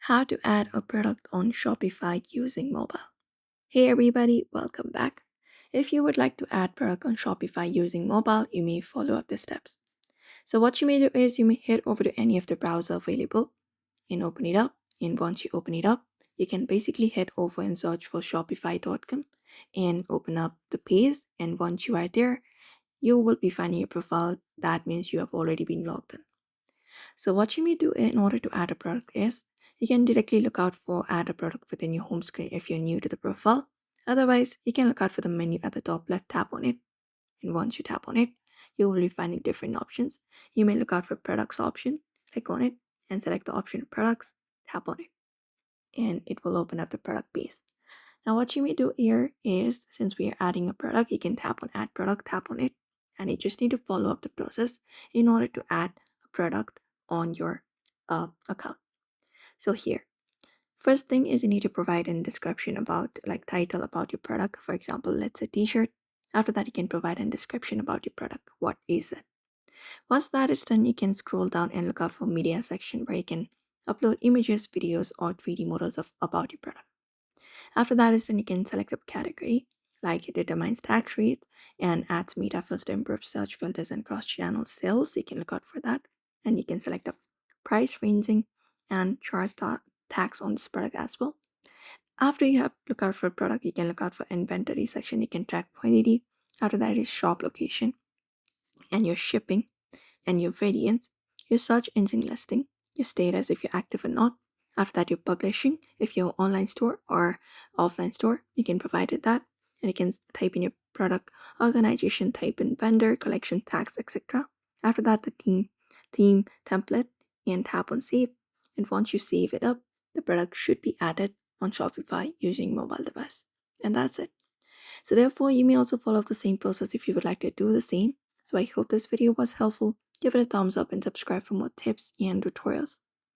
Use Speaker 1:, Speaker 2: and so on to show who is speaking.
Speaker 1: How to add a product on Shopify using mobile. Hey everybody, welcome back. If you would like to add product on Shopify using mobile, you may follow up the steps. So what you may do is you may head over to any of the browser available and open it up. And once you open it up, you can basically head over and search for shopify.com and open up the page. And once you are there, you will be finding your profile. That means you have already been logged in. So what you may do in order to add a product is you can directly look out for add a product within your home screen if you're new to the profile. Otherwise, you can look out for the menu at the top left, tap on it, and once you tap on it, you will be finding different options. You may look out for products option, click on it, and select the option products, tap on it, and it will open up the product page. Now what you may do here is since we are adding a product, you can tap on add product, tap on it, and you just need to follow up the process in order to add a product on your account. So here, first thing is you need to provide a description about like title about your product. For example, let's say t-shirt. After that, you can provide a description about your product. What is it? Once that is done, you can scroll down and look out for media section where you can upload images, videos, or 3D models of about your product. After that is then you can select a category like it determines tax rates and adds meta filters to improve search filters and cross-channel sales. You can look out for that, and you can select a price ranging and charge tax on this product as well. After you have look out for product, you can look out for inventory section. You can track quantity. After that is shop location and your shipping and your variants, your search engine listing, your status if you're active or not. After that, your publishing, if you're online store or offline store, you can provide it that. And you can type in your product organization, type in vendor, collection, tax, etc. After that, the theme template, and tap on save. And once you save it up, the product should be added on Shopify using mobile device. And that's it. So therefore, you may also follow the same process if you would like to do the same. So I hope this video was helpful. Give it a thumbs up and subscribe for more tips and tutorials.